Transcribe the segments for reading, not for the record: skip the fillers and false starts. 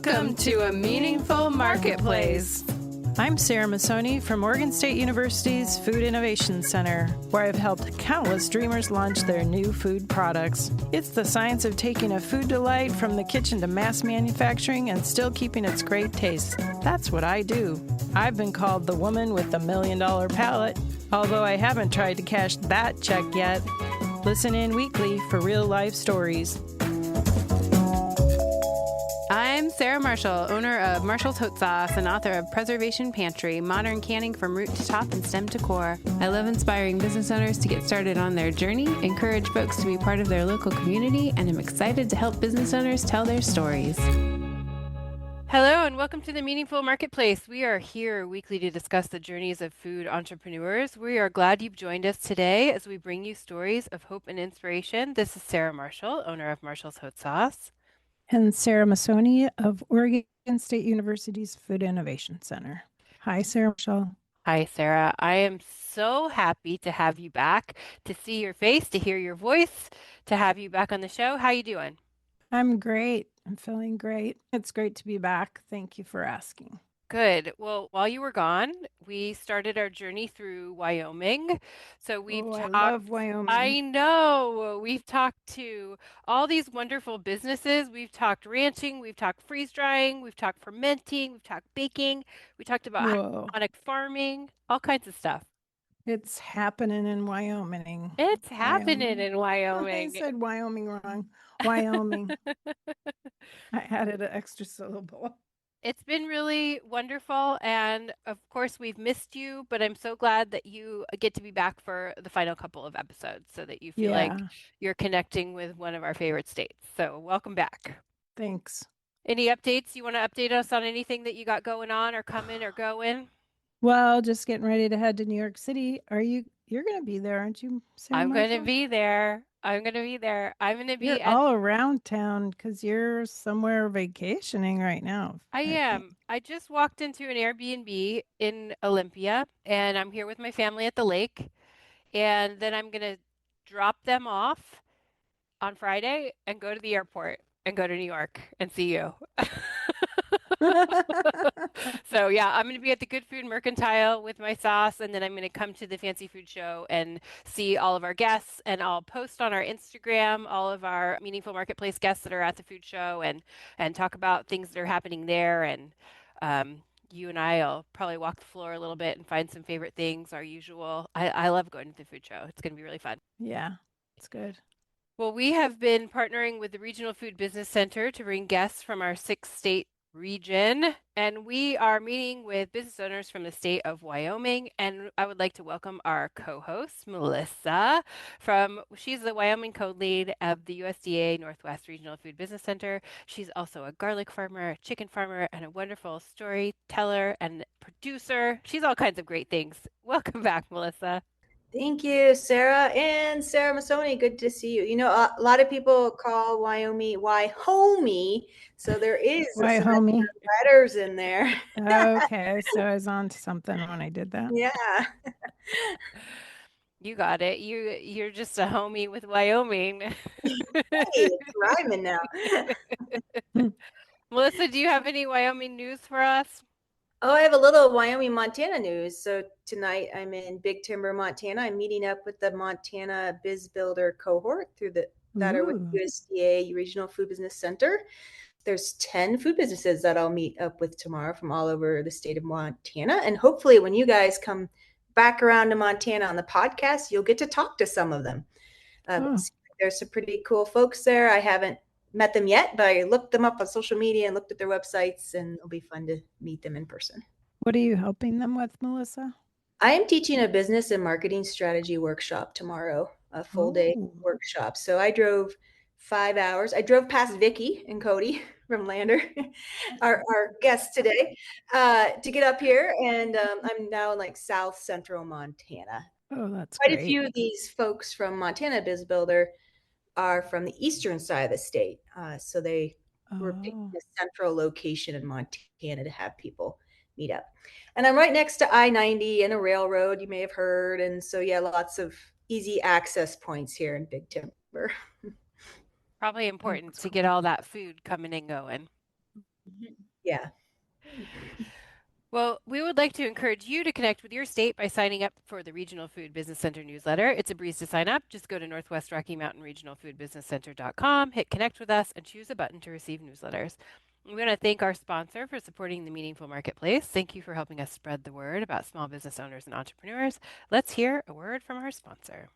Welcome to A Meaningful Marketplace. I'm Sarah Masoni from Oregon State University's Food Innovation Center, where I've helped countless dreamers launch their new food products. It's the science of taking a food delight from the kitchen to mass manufacturing and still keeping its great taste. That's what I do. I've been called the woman with the $1 million palate, although I haven't tried to cash that check yet. Listen in weekly for real-life stories. I'm Sarah Marshall, owner of Marshall's Hot Sauce and author of Preservation Pantry, modern canning from root to top and stem to core. I love inspiring business owners to get started on their journey, encourage folks to be part of their local community, and I'm excited to help business owners tell their stories. Hello and welcome to the Meaningful Marketplace. We are here weekly to discuss the journeys of food entrepreneurs. We are glad you've joined us today as we bring you stories of hope and inspiration. This is Sarah Marshall, owner of Marshall's Hot Sauce. And Sarah Masoni of Oregon State University's Food Innovation Center. Hi, Sarah Marshall. Hi, Sarah. I am so happy to have you back, to see your face, to hear your voice, to have you back on the show. How you doing? I'm great. I'm feeling great. It's great to be back. Thank you for asking. Good. Well, while you were gone, we started our journey through Wyoming. So I love Wyoming. I know. We've talked to all these wonderful businesses. We've talked ranching, we've talked freeze drying, we've talked fermenting, we've talked baking, we talked about hydroponic farming, all kinds of stuff. It's happening in Wyoming. It's happening in Wyoming. I said Wyoming wrong. Wyoming. I added an extra syllable. It's been really wonderful. And of course, we've missed you, but I'm so glad that you get to be back for the final couple of episodes so that you feel like you're connecting with one of our favorite states. So welcome back. Thanks. Any updates? You want to update us on anything that you got going on or coming or going? Well, just getting ready to head to New York City. You're going to be there, aren't you, Sarah I'm Marshall? going to be there. I'm going to be there. I'm going to be all around town because you're somewhere vacationing right now. I am. I just walked into an Airbnb in Olympia, and I'm here with my family at the lake. And then I'm going to drop them off on Friday and go to the airport and go to New York and see you. So yeah, I'm going to be at the Good Food Mercantile with my sauce, and then I'm going to come to the Fancy Food Show and see all of our guests, and I'll post on our Instagram all of our Meaningful Marketplace guests that are at the food show and talk about things that are happening there. And you and I'll probably walk the floor a little bit and find some favorite things, our usual. I love going to the food show. It's going to be really fun. Yeah, it's good. Well, we have been partnering with the Regional Food Business Center to bring guests from our 6-state region, and we are meeting with business owners from the state of Wyoming. And I would like to welcome our co-host Melissa she's the Wyoming code lead of the USDA Northwest Regional Food Business Center. She's also a garlic farmer, a chicken farmer, and a wonderful storyteller and producer. She's all kinds of great things. Welcome back, Melissa. Thank you, Sarah. And Sarah Masoni, good to see you. You know, a lot of people call Wyoming Wyoming, so there is Wyoming letters in there. Okay, so I was on to something when I did that. Yeah. You got it. You're just a homie with Wyoming. Hey, it's rhyming now. Melissa, do you have any Wyoming news for us? Oh, I have a little Wyoming, Montana news. So tonight I'm in Big Timber, Montana. I'm meeting up with the Montana Biz Builder cohort that are with USDA Regional Food Business Center. There's 10 food businesses that I'll meet up with tomorrow from all over the state of Montana. And hopefully when you guys come back around to Montana on the podcast, you'll get to talk to some of them. There's some pretty cool folks there. I haven't met them yet, but I looked them up on social media and looked at their websites, and it'll be fun to meet them in person. What are you helping them with, Melissa? I am teaching a business and marketing strategy workshop tomorrow, a full day workshop. So I drove 5 hours. I drove past Vicky and Cody from Lander, our guests today, to get up here. And I'm now in like South Central Montana. Oh, that's quite great. A few of these folks from Montana Biz Builder are from the eastern side of the state. So they were picking a central location in Montana to have people meet up. And I'm right next to I-90 and a railroad, you may have heard. And so, yeah, lots of easy access points here in Big Timber. Probably important to get all that food coming and going. Yeah. Well, we would like to encourage you to connect with your state by signing up for the Regional Food Business Center newsletter. It's a breeze to sign up. Just go to Northwest Rocky Mountain Regional Food Business Center.com, hit connect with us, and choose a button to receive newsletters. We want to thank our sponsor for supporting the Meaningful Marketplace. Thank you for helping us spread the word about small business owners and entrepreneurs. Let's hear a word from our sponsor.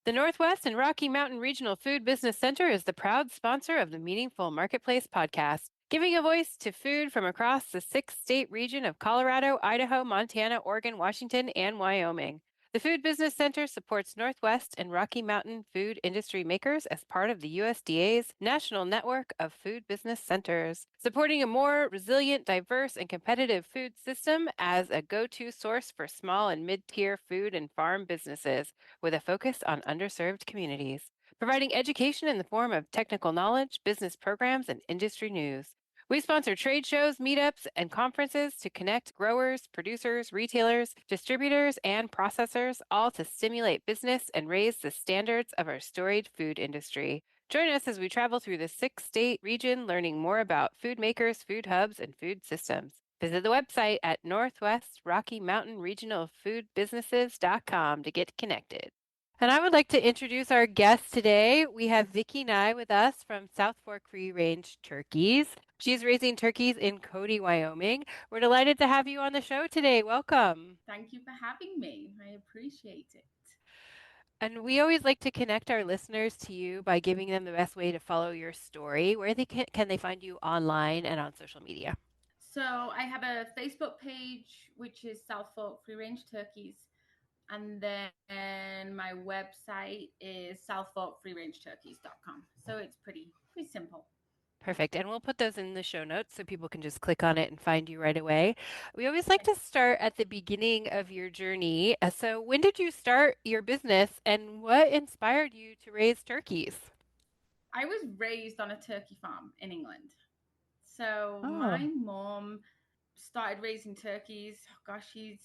The Northwest and Rocky Mountain Regional Food Business Center is the proud sponsor of the Meaningful Marketplace podcast, giving a voice to food from across the 6-state region of Colorado, Idaho, Montana, Oregon, Washington, and Wyoming. The Food Business Center supports Northwest and Rocky Mountain food industry makers as part of the USDA's National Network of Food Business Centers, supporting a more resilient, diverse, and competitive food system as a go-to source for small and mid-tier food and farm businesses, with a focus on underserved communities, providing education in the form of technical knowledge, business programs, and industry news. We sponsor trade shows, meetups, and conferences to connect growers, producers, retailers, distributors, and processors, all to stimulate business and raise the standards of our storied food industry. Join us as we travel through the 6-state region, learning more about food makers, food hubs, and food systems. Visit the website at Northwest Rocky Mountain Regional Food Businesses.com to get connected. And I would like to introduce our guest today. We have Vicky Nye with us from Southfork Free Range Turkeys. She's raising turkeys in Cody, Wyoming. We're delighted to have you on the show today. Welcome. Thank you for having me. I appreciate it. And we always like to connect our listeners to you by giving them the best way to follow your story. Where can they find you online and on social media? So I have a Facebook page, which is Southfork Free Range Turkeys. And then my website is southforkfreerangeturkeys.com. So it's pretty simple. Perfect. And we'll put those in the show notes so people can just click on it and find you right away. We always like to start at the beginning of your journey. So when did you start your business and what inspired you to raise turkeys? I was raised on a turkey farm in England. So my mom started raising turkeys. Oh gosh, she's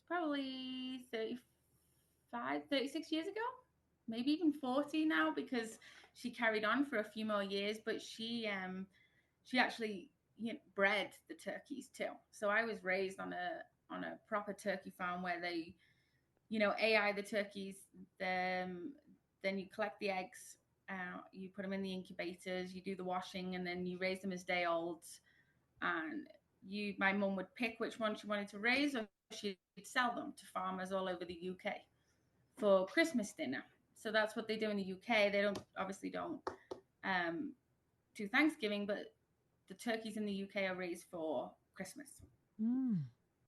probably 36 years ago, maybe even 40 now, because she carried on for a few more years, but she actually bred the turkeys too. So I was raised on a proper turkey farm where they AI the turkeys, then you collect the eggs, you put them in the incubators, you do the washing, and then you raise them as day olds. And my mum would pick which one she wanted to raise, or she'd sell them to farmers all over the UK for Christmas dinner. So that's what they do in the UK. They obviously don't do Thanksgiving, but the turkeys in the UK are raised for Christmas.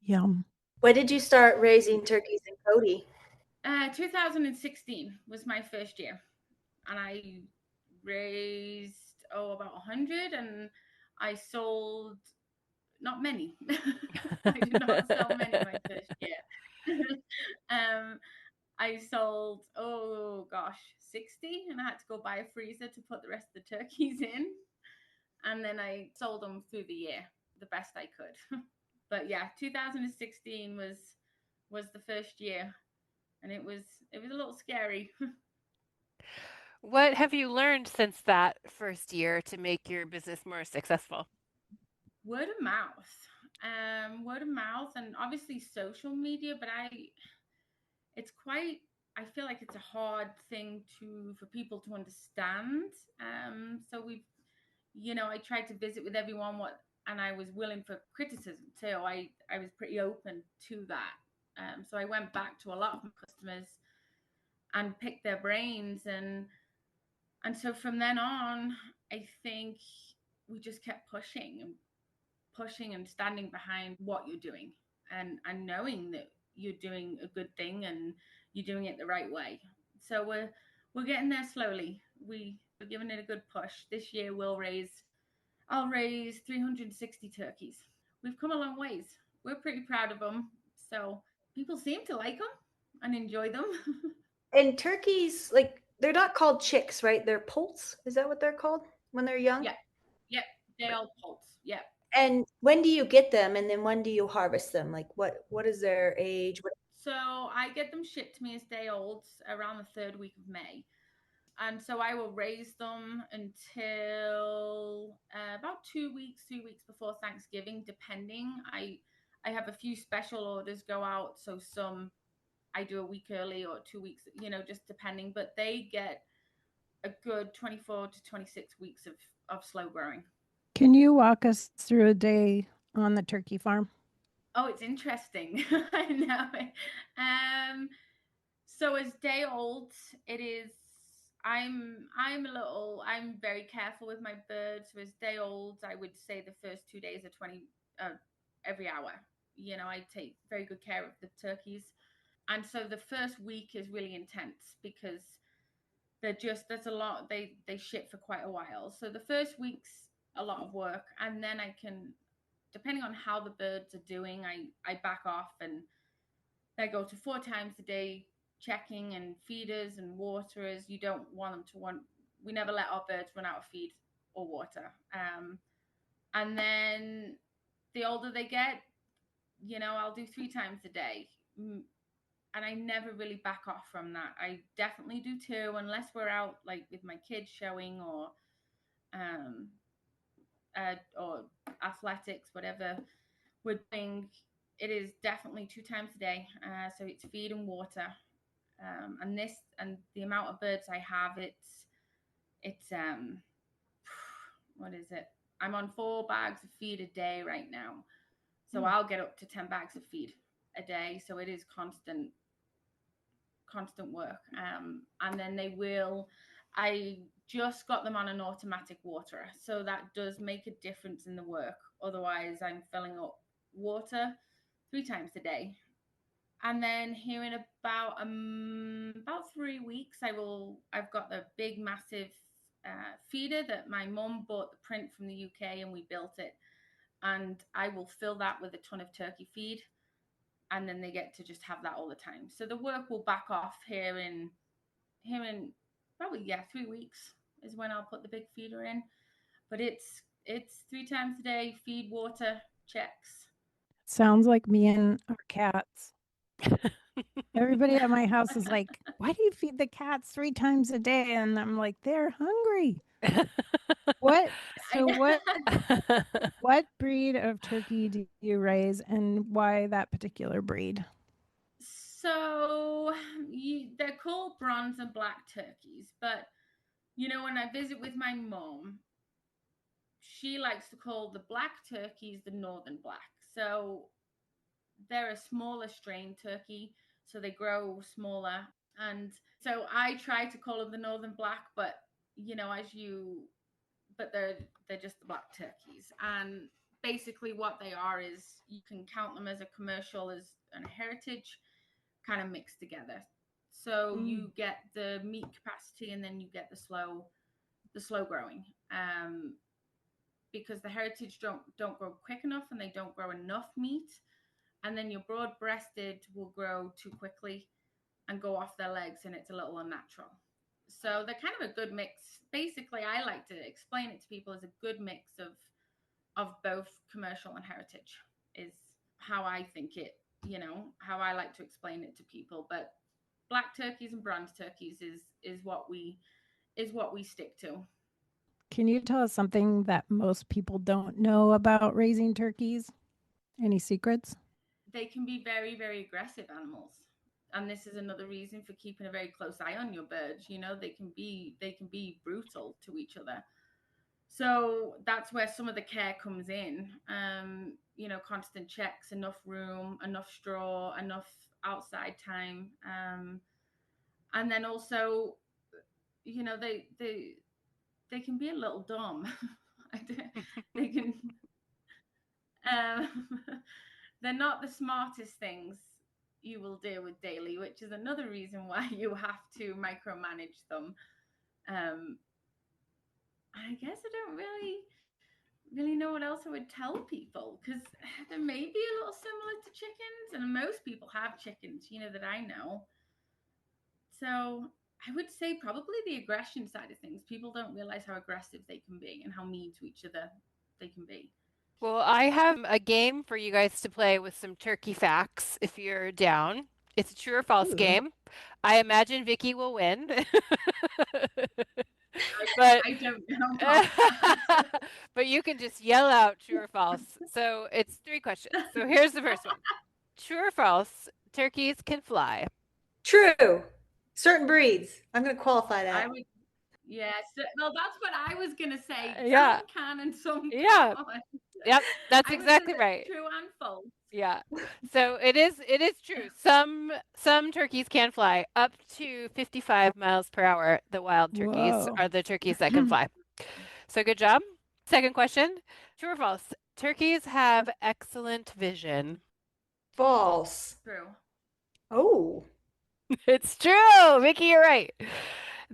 Yum. When did you start raising turkeys in Cody? 2016 was my first year, and I raised about 100, and I sold not many. I did not sell many my first year. I sold 60, and I had to go buy a freezer to put the rest of the turkeys in, and then I sold them through the year the best I could. But yeah, 2016 was the first year, and it was a little scary. What have you learned since that first year to make your business more successful? Word of mouth, and obviously social media. But I feel like it's a hard thing for people to understand. So I tried to visit with everyone and I was willing for criticism too. I was pretty open to that. So I went back to a lot of my customers and picked their brains, and so from then on, I think we just kept pushing and standing behind what you're doing, and knowing that you're doing a good thing and you're doing it the right way. So we're getting there slowly. We're giving it a good push. This year I'll raise 360 turkeys. We've come a long ways. We're pretty proud of them. So people seem to like them and enjoy them. And turkeys, like, they're not called chicks, right? They're poults. Is that what they're called when they're young? Yeah. Yep. They're all poults. Yep. And when do you get them, and then when do you harvest them? Like, what is their age? So I get them shipped to me as day olds around the third week of May. And so I will raise them until about 2 weeks, 3 weeks before Thanksgiving, depending. I have a few special orders go out, so some I do a week early or 2 weeks, just depending. But they get a good 24 to 26 weeks of slow growing. Can you walk us through a day on the turkey farm? Oh, it's interesting. I know. So as day olds, it is. I'm very careful with my birds. So as day olds, I would say the first 2 days are 20 every hour. I take very good care of the turkeys, and so the first week is really intense because there's a lot. They shit for quite a while. So the first week's a lot of work, and then I can, depending on how the birds are doing, I back off and I go to 4 times a day checking and feeders and waterers. You don't want them to want. We never let our birds run out of feed or water. And then the older they get, I'll do 3 times a day. And I never really back off from that. I definitely do 2, unless we're out like with my kids showing or athletics, whatever we're doing. It is definitely 2 times a day. So it's feed and water. And the amount of birds I have, it's what is it? I'm on 4 bags of feed a day right now. So I'll get up to 10 bags of feed a day. So it is constant work. And then I just got them on an automatic waterer. So that does make a difference in the work. Otherwise, I'm filling up water 3 times a day. And then here in about 3 weeks, I've got the big, massive feeder that my mum bought the print from the UK and we built it. And I will fill that with a ton of turkey feed. And then they get to just have that all the time. So the work will back off here in probably 3 weeks is when I'll put the big feeder in. But it's 3 times a day, feed, water, checks. Sounds like me and our cats. Everybody at my house is like, why do you feed the cats 3 times a day? And I'm like, they're hungry. What breed of turkey do you raise and why that particular breed? So they're called bronze and black turkeys, but when I visit with my mom, she likes to call the black turkeys the northern black. So they're a smaller strain turkey, so they grow smaller. And so I try to call them the northern black, but they're just the black turkeys. And basically what they are is you can count them as a commercial and a heritage kind of mixed together. So you get the meat capacity and then you get the slow growing. Because the heritage don't grow quick enough and they don't grow enough meat. And then your broad-breasted will grow too quickly and go off their legs, and it's a little unnatural. So they're kind of a good mix. Basically, I like to explain it to people as a good mix of both commercial and heritage is how I think it, how I like to explain it to people. But black turkeys and bronze turkeys is what we stick to. Can you tell us something that most people don't know about raising turkeys? Any secrets? They can be very, very aggressive animals. And this is another reason for keeping a very close eye on your birds. They can be brutal to each other. So that's where some of the care comes in. Constant checks, enough room, enough straw, enough outside time. And then also, they can be a little dumb. They can. They're not the smartest things you will deal with daily, which is another reason why you have to micromanage them. I guess I don't really know what else I would tell people, because they may be a little similar to chickens, and most people have chickens, that I know. So I would say probably the aggression side of things. People don't realize how aggressive they can be and how mean to each other they can be. Well, I have a game for you guys to play with some turkey facts if you're down. It's a true or false game. I imagine Vicky will win. But I don't know. but you can just yell out true or false. So it's 3 questions. So here's the first one. True or false, turkeys can fly? True. Certain breeds. I'm going to qualify that. I would, yes. Well, that's what I was gonna say. Yeah. Some can and some Yeah. can't. Yep, that's I would say exactly that's right. true and false. Yeah. So it is true. Some turkeys can fly up to 55 miles per hour. The wild turkeys Whoa. are the turkeys that can fly. So good job. Second question. True or false? Turkeys have excellent vision. False. True. Oh. It's true. Vicky, you're right.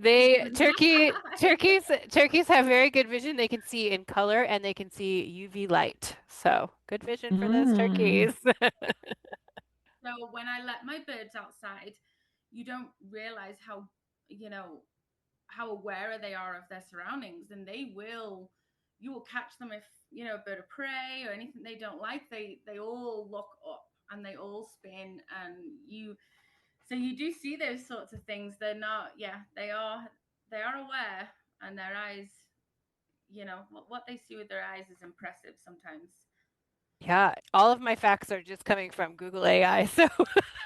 Turkeys have very good vision. They can see in color and they can see UV light. So good vision for those turkeys. So when I let my birds outside, you don't realize how, how aware they are of their surroundings, and you will catch them if, a bird of prey or anything they don't like, they all look up and they all spin, and so you do see those sorts of things. They're not, they are aware, and their eyes, what they see with their eyes is impressive sometimes. Yeah, all of my facts are just coming from Google AI, so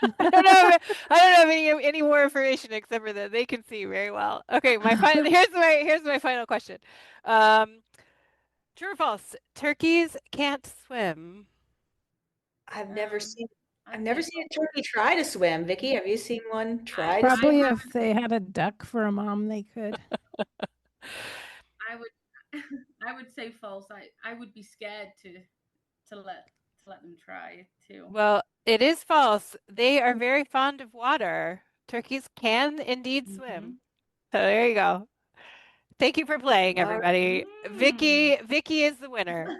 I don't know. I don't have any more information except for that they can see very well. Okay, here's my final question. True or false? Turkeys can't swim. I've never Um, seen I've I'd never say seen a false. turkey try to swim. Vicky, have you seen one try to I swim? Probably have. if they had a duck for a mom, they could. I would I would say false. I would be scared to let them try too. Well, it is false. They are very fond of water. Turkeys can indeed swim. So there you go. Thank you for playing, All right. everybody. Mm. Vicky is the winner.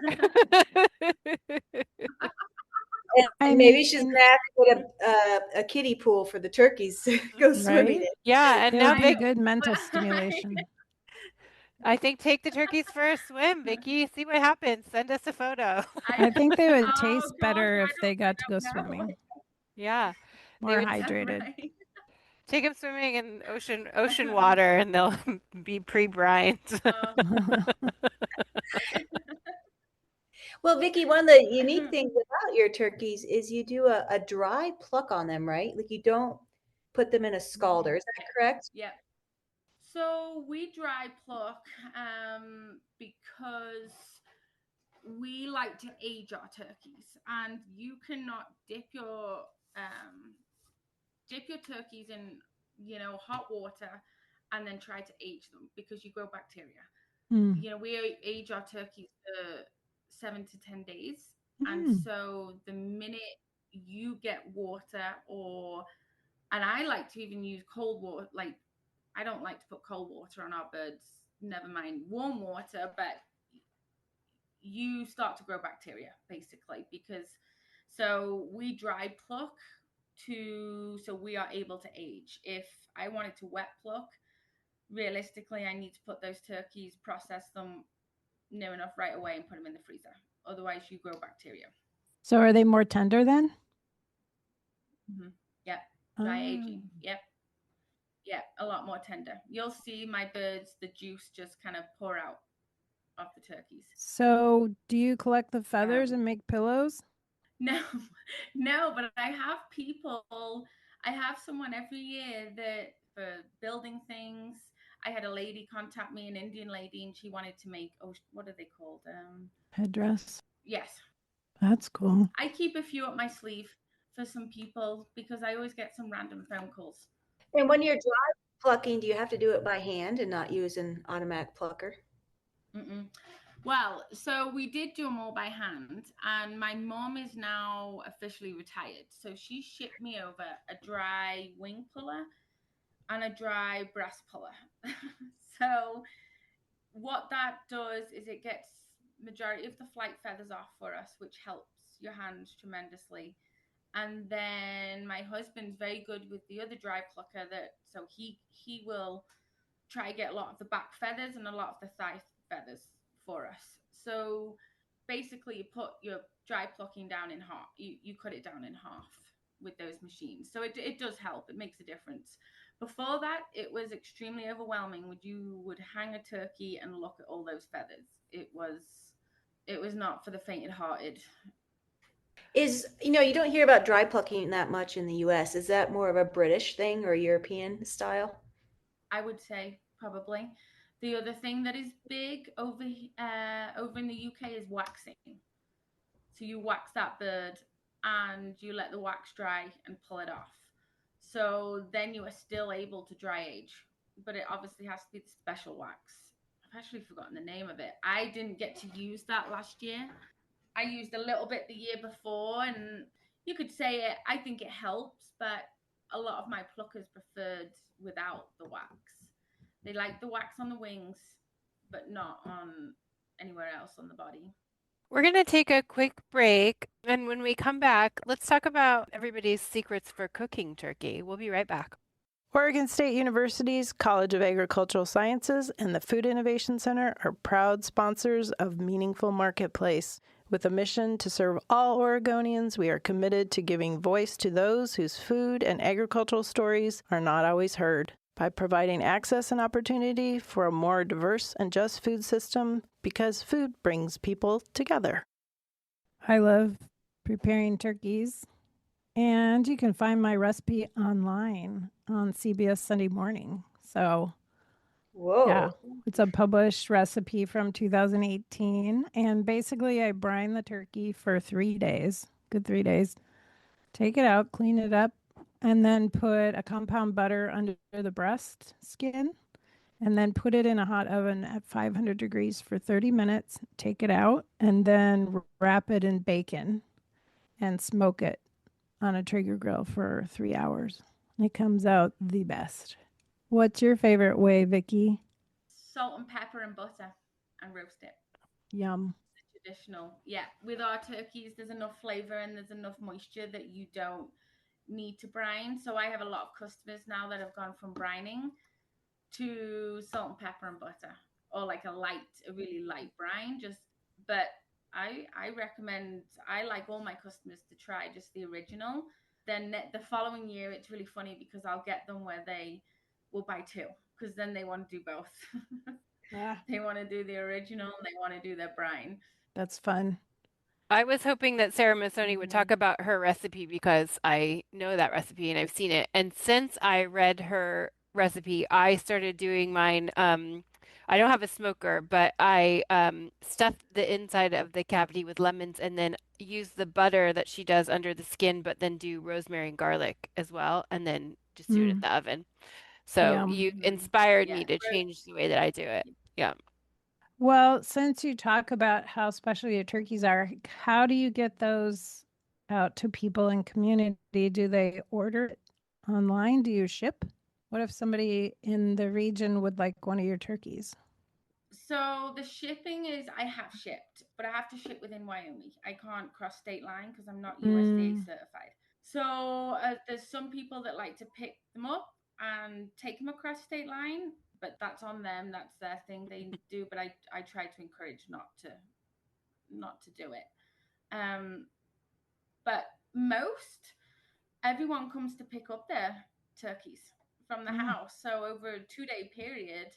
And I maybe she's mean, gonna have to put a kiddie pool for the turkeys to go swimming right? in. Yeah, and It now would be Vic, good mental But stimulation. I think take the turkeys for a swim, Vicky. See what happens. Send us a photo. I I think they would oh taste gosh, better if they got to go I don't know. swimming, Yeah, they more would hydrated. Right. take them swimming in ocean water, and they'll be pre-brined. Uh, Well, Vicky, one of the unique things about your turkeys is you do a dry pluck on them, right? Like you don't put them in a scalder. Is that correct? yeah. So we dry pluck because we like to age our turkeys, and you cannot dip your turkeys in hot water and then try to age them, because you grow bacteria. Mm. We age our turkeys for 7 to 10 days, and Mm. so the minute you get water, and I like to even use cold water. Like, I don't like to put cold water on our birds, never mind warm water, but you start to grow bacteria basically, because so we dry pluck so we are able to age. If I wanted to wet pluck, realistically I need to put those turkeys, process them near enough right away, and put them in the freezer. Otherwise you grow bacteria. So are they more tender then? Mm-hmm. Yep. Dry aging. Oh. Yep, a lot more tender. You'll see my birds, the juice just kind of pour out of the turkeys. So do you collect the feathers and make pillows? No, no, but I have someone every year that for building things. I had a lady contact me, an Indian lady, and she wanted to make, what are they called? Headdress. Yes. That's cool. I keep a few up my sleeve for some people because I always get some random phone calls. And when you're dry plucking, do you have to do it by hand and not use an automatic plucker? Mm-mm. Well, so we did do them all by hand, and my mom is now officially retired. So she shipped me over a dry wing puller and a dry breast puller. So what that does is it gets majority of the flight feathers off for us, which helps your hands tremendously. And then my husband's very good with the other dry plucker, so he will try to get a lot of the back feathers and a lot of the thigh feathers for us. So basically you put your dry plucking down in half. You cut it down in half. with those machines. So it does help. It makes a difference. Before that, it was extremely overwhelming. You would hang a turkey and look at all those feathers. It was not for the faint-hearted. You don't hear about dry plucking that much in the US. Is that more of a British thing or European style? I would say probably. The other thing that is big over in the UK is waxing. So you wax that bird and you let the wax dry and pull it off. So then you are still able to dry age, but it obviously has to be the special wax. I've actually forgotten the name of it. I didn't get to use that last year. I used a little bit the year before, and you could say I think it helps, but a lot of my pluckers preferred without the wax. They like the wax on the wings, but not on anywhere else on the body. We're going to take a quick break. And when we come back, let's talk about everybody's secrets for cooking turkey. We'll be right back. Oregon State University's College of Agricultural Sciences and the Food Innovation Center are proud sponsors of Meaningful Marketplace. With a mission to serve all Oregonians, we are committed to giving voice to those whose food and agricultural stories are not always heard. By providing access and opportunity for a more diverse and just food system, because food brings people together. I love preparing turkeys, and you can find my recipe online on CBS Sunday Morning. So, Whoa. yeah, it's a published recipe from 2018, and basically I brine the turkey for 3 days, good 3 days. Take it out, clean it up, and then put a compound butter under the breast skin, and then put it in a hot oven at 500 degrees for 30 minutes. Take it out, and then wrap it in bacon and smoke it on a Traeger grill for 3 hours. It comes out the best. What's your favorite way, Vicky? Salt and pepper and butter and roast it. Yum. Traditional. Yeah, with our turkeys, there's enough flavor and there's enough moisture that you don't need to brine. So I have a lot of customers now that have gone from brining to salt and pepper and butter, or like a really light brine. But I recommend, I like all my customers to try just the original. Then the following year, it's really funny because I'll get them where they will buy two, because then they want to do both. They want to do the original and they want to do their brine. That's fun. I was hoping that Sarah Massoni would talk about her recipe because I know that recipe and I've seen it. And since I read her recipe, I started doing mine. I don't have a smoker, but I stuff the inside of the cavity with lemons and then use the butter that she does under the skin, but then do rosemary and garlic as well, and then just do it in the oven. So Yum. you inspired me to change the way that I do it. Yeah. Well, since you talk about how special your turkeys are, how do you get those out to people in community? Do they order it online? Do you ship? What if somebody in the region would like one of your turkeys? So the shipping is, I have shipped, but I have to ship within Wyoming. I can't cross state line because I'm not USDA certified. So there's some people that like to pick them up and take them across state line, but that's on them. That's their thing. They do, but I try to encourage not to do it. But everyone comes to pick up their turkeys from the house. So over a 2-day period,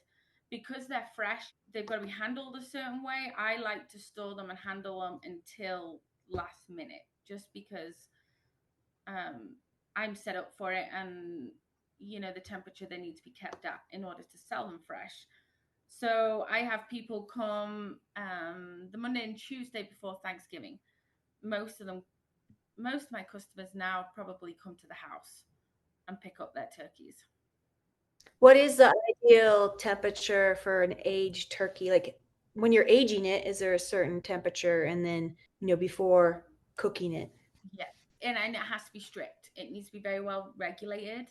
because they're fresh, they've got to be handled a certain way. I like to store them and handle them until last minute, just because I'm set up for it, and the temperature they need to be kept at in order to sell them fresh. So I have people come the Monday and Tuesday before Thanksgiving. Most of my customers now probably come to the house and pick up their turkeys. What is the ideal temperature for an aged turkey? Like when you're aging it, is there a certain temperature, and then, before cooking it? Yeah. And it has to be strict. It needs to be very well regulated.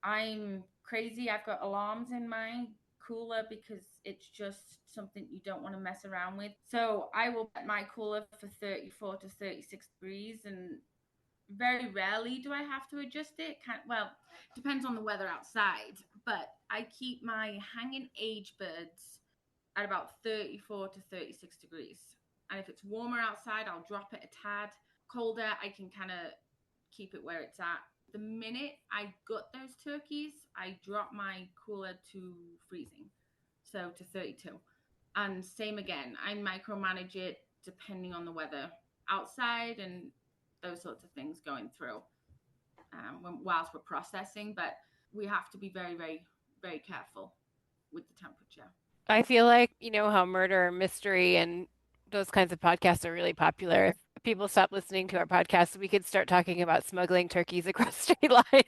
I'm crazy. I've got alarms in my cooler because it's just something you don't want to mess around with. So I will set my cooler for 34 to 36 degrees, and very rarely do I have to adjust it. Depends on the weather outside, but I keep my hanging age birds at about 34 to 36 degrees. And if it's warmer outside, I'll drop it a tad. Colder, I can kind of keep it where it's at. The minute I gut those turkeys, I drop my cooler to freezing, so to 32. And same again, I micromanage it depending on the weather outside and those sorts of things going through whilst we're processing. But we have to be very, very, very careful with the temperature. I feel like, you know, how murder, mystery, and those kinds of podcasts are really popular. If people stop listening to our podcast, we could start talking about smuggling turkeys across state lines.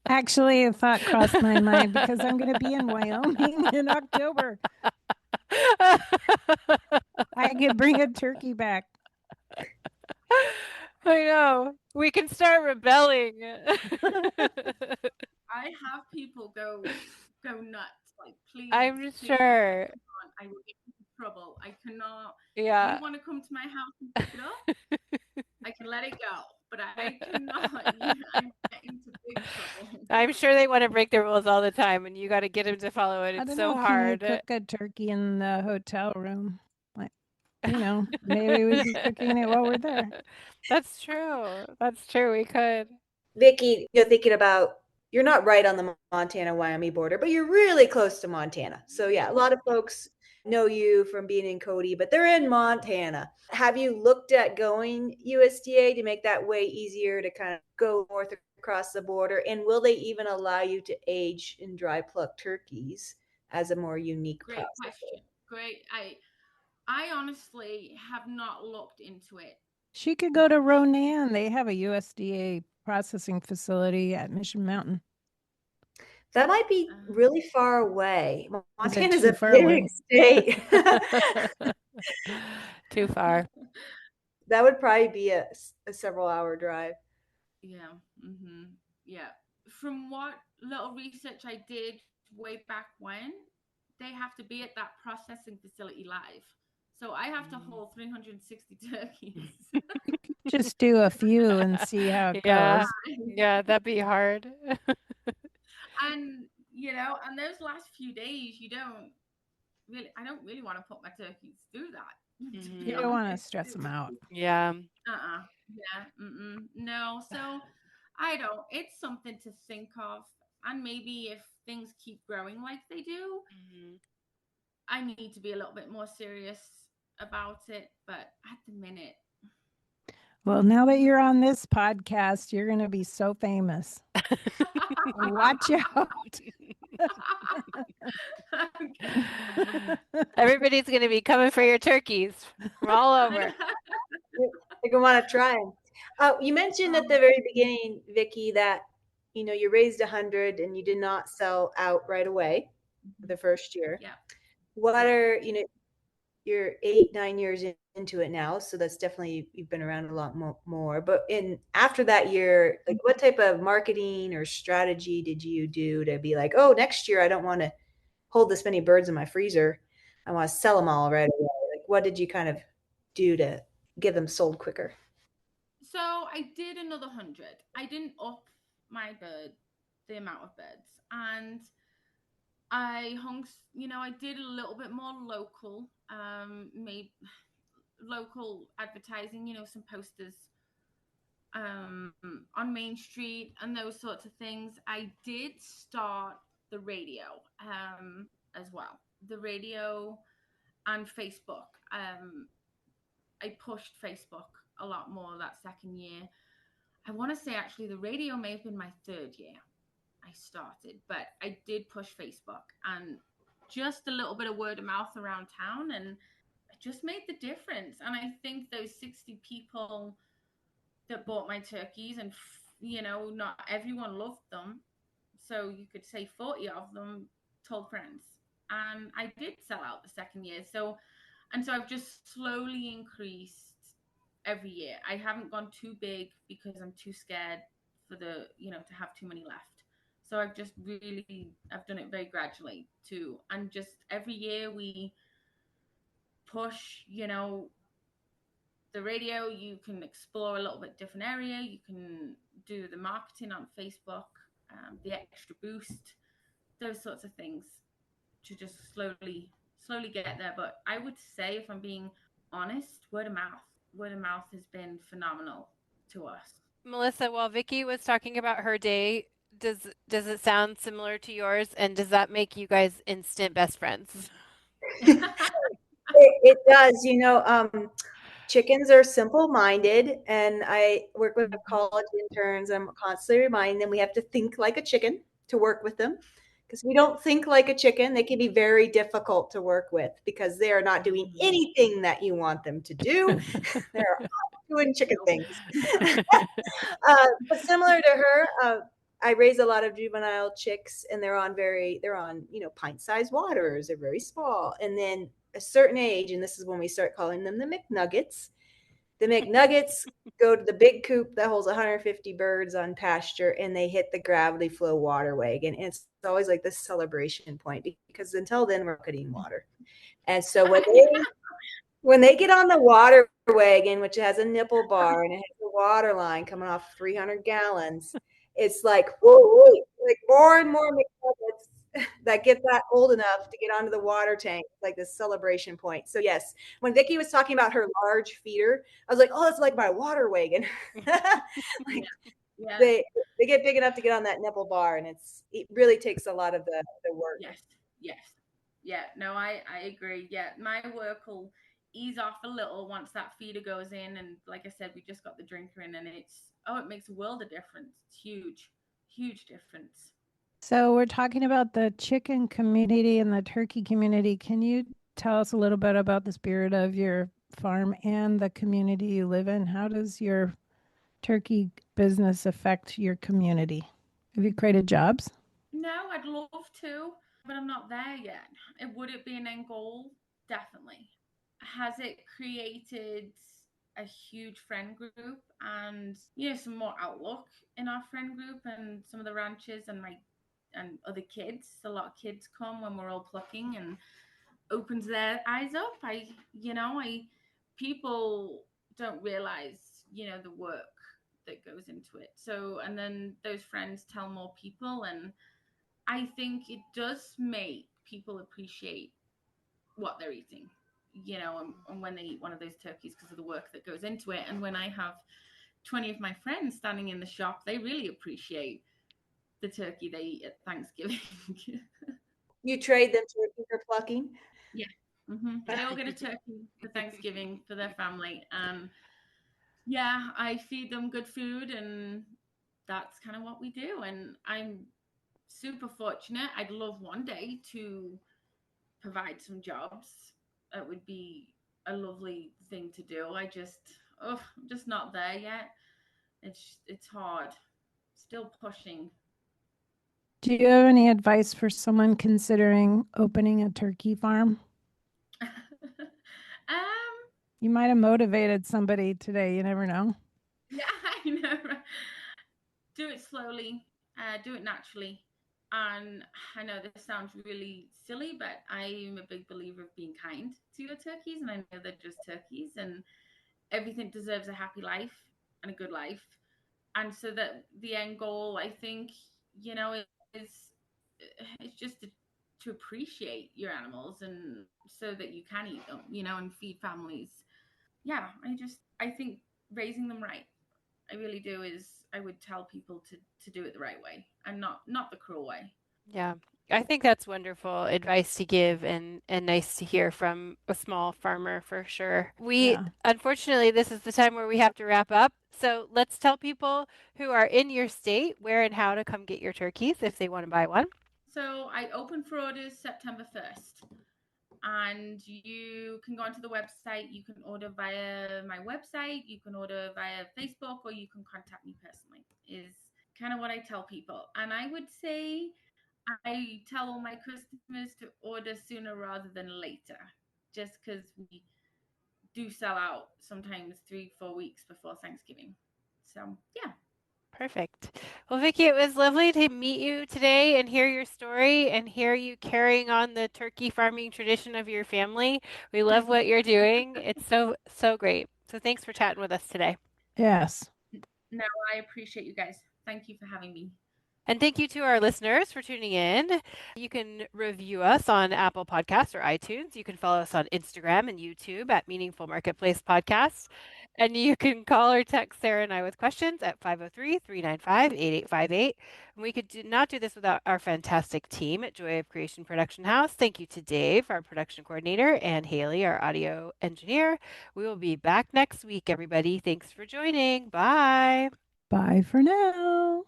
Actually, a thought crossed my mind because I'm going to be in Wyoming in October. I could bring a turkey back. I know. We can start rebelling. I have people go nuts. Like, please. I'm sure. I will get into trouble. I cannot. Yeah. You want to come to my house and pick it up? I can let it go, but I cannot. I'm getting into big trouble. I'm sure they want to break the rules all the time, and you got to get them to follow it. I It's don't so know, hard. Can we cook a turkey in the hotel room? Like, you know, maybe we'd be cooking it while we're there. That's true. That's true. We could. Vicky, you're thinking about, you're not right on the Montana-Wyoming border, but you're really close to Montana. So yeah, a lot of folks know you from being in Cody, but they're in Montana. Have you looked at going USDA to make that way easier to kind of go north across the border? And will they even allow you to age and dry pluck turkeys as a more unique Great process? question. Great. I honestly have not looked into it. She could go to Ronan. They have a USDA processing facility at Mission Mountain. That might be really far away. Montana's a big state. Too far. That would probably be a several-hour drive. Yeah. Mm-hmm. Yeah. From what little research I did way back when, they have to be at that processing facility live. So I have to hold 360 turkeys. Just do a few and see how it goes. Yeah, that'd be hard. And, you know, and those last few days, I don't really want to put my turkeys through that. You don't want to stress them out. Yeah. Yeah. No. So it's something to think of. And maybe if things keep growing like they do, I need to be a little bit more serious about it. But at the minute. Well, now that you're on this podcast, you're going to be so famous. Watch out. Everybody's going to be coming for your turkeys from all over. They're going to want to try them. You mentioned at the very beginning, Vicky, that, you know, you raised 100 and you did not sell out right away the first year. Yeah. What are, you know, you're 8-9 years into it now, so that's definitely, you've been around a lot more. But after that year, like, what type of marketing or strategy did you do to be like, oh, next year I don't want to hold this many birds in my freezer, I want to sell them all right away? Like, what did you kind of do to get them sold quicker? So I did another 100. I didn't up the amount of birds, and I I did a little bit more local, maybe local advertising, you know, some posters on Main Street and those sorts of things. I did start the radio as well. The radio and Facebook. I pushed Facebook a lot more that second year. I want to say actually the radio may have been my third year I started, but I did push Facebook and just a little bit of word of mouth around town, and it just made the difference. And I think those 60 people that bought my turkeys, and you know, not everyone loved them, so you could say 40 of them told friends, and I did sell out the second year. So I've just slowly increased every year. I haven't gone too big because I'm too scared for to have too many left. So I've done it very gradually too. And just every year we push, you know, the radio, you can explore a little bit different area. You can do the marketing on Facebook, the extra boost, those sorts of things to just slowly get there. But I would say, if I'm being honest, word of mouth. word of mouth has been phenomenal to us. Melissa, while Vicky was talking about her day, does it sound similar to yours? And does that make you guys instant best friends? It does. Chickens are simple-minded, and I work with college interns. I'm constantly reminding them we have to think like a chicken to work with them. Because we don't think like a chicken, they can be very difficult to work with because they are not doing anything that you want them to do. They're doing chicken things. But similar to her, I raise a lot of juvenile chicks, and they're on pint-sized waters. They're very small, and then a certain age, and this is when we start calling them the McNuggets. The McNuggets go to the big coop that holds 150 birds on pasture, and they hit the gravity flow water wagon. And it's always like this celebration point because until then we're cutting water. And so when they get on the water wagon, which has a nipple bar and it has a water line coming off 300 gallons, it's like, whoa, like more and more McNuggets that get that old enough to get onto the water tank, like this celebration point. So yes, when Vicky was talking about her large feeder, I was like, oh, it's like my water wagon. Like Yeah. they get big enough to get on that nipple bar, and it really takes a lot of the work. Yes. Yeah, no, I agree. Yeah, my work will ease off a little once that feeder goes in. And like I said, we just got the drinker in, and it makes a world of difference. It's huge, huge difference. So we're talking about the chicken community and the turkey community. Can you tell us a little bit about the spirit of your farm and the community you live in? How does your turkey business affect your community? Have you created jobs? No, I'd love to, but I'm not there yet. Would it be an end goal? Definitely. Has it created a huge friend group and some more outlook in our friend group and some of the ranches and other kids? A lot of kids come when we're all plucking and opens their eyes up. People don't realize the work that goes into it. So, and then those friends tell more people, and I think it does make people appreciate what they're eating, and when they eat one of those turkeys because of the work that goes into it. And when I have 20 of my friends standing in the shop, they really appreciate the turkey they eat at Thanksgiving. You trade them turkey for plucking? Yeah. Mm-hmm. They all get a turkey for Thanksgiving for their family. And yeah, I feed them good food, and that's kind of what we do. And I'm super fortunate. I'd love one day to provide some jobs. It would be a lovely thing to do. I'm just not there yet. It's hard. Still pushing. Do you have any advice for someone considering opening a turkey farm? You might have motivated somebody today. You never know. Yeah, I know. Do it slowly. Do it naturally. And I know this sounds really silly, but I'm a big believer of being kind to your turkeys, and I know they're just turkeys, and everything deserves a happy life and a good life. And so that the end goal, I think, is it's just to appreciate your animals, and so that you can eat them, and feed families. Yeah, I think raising them right, I really do, is I would tell people to do it the right way and not the cruel way. Yeah, I think that's wonderful advice to give and nice to hear from a small farmer for sure. Unfortunately, this is the time where we have to wrap up. So let's tell people who are in your state where and how to come get your turkeys if they want to buy one. So I open for orders September 1st. And you can go onto the website. You can order via my website. You can order via Facebook, or you can contact me personally, is kind of what I tell people. And I would say I tell all my customers to order sooner rather than later, just because we do sell out sometimes 3-4 weeks before Thanksgiving. So, yeah. Perfect. Well, Vicky, it was lovely to meet you today and hear your story and hear you carrying on the turkey farming tradition of your family. We love what you're doing. It's so, so great. So thanks for chatting with us today. Yes. No, I appreciate you guys. Thank you for having me. And thank you to our listeners for tuning in. You can review us on Apple Podcasts or iTunes. You can follow us on Instagram and YouTube at Meaningful Marketplace Podcast. And you can call or text Sarah and I with questions at 503-395-8858. And we could not do this without our fantastic team at Joy of Creation Production House. Thank you to Dave, our production coordinator, and Haley, our audio engineer. We will be back next week, everybody. Thanks for joining. Bye. Bye for now.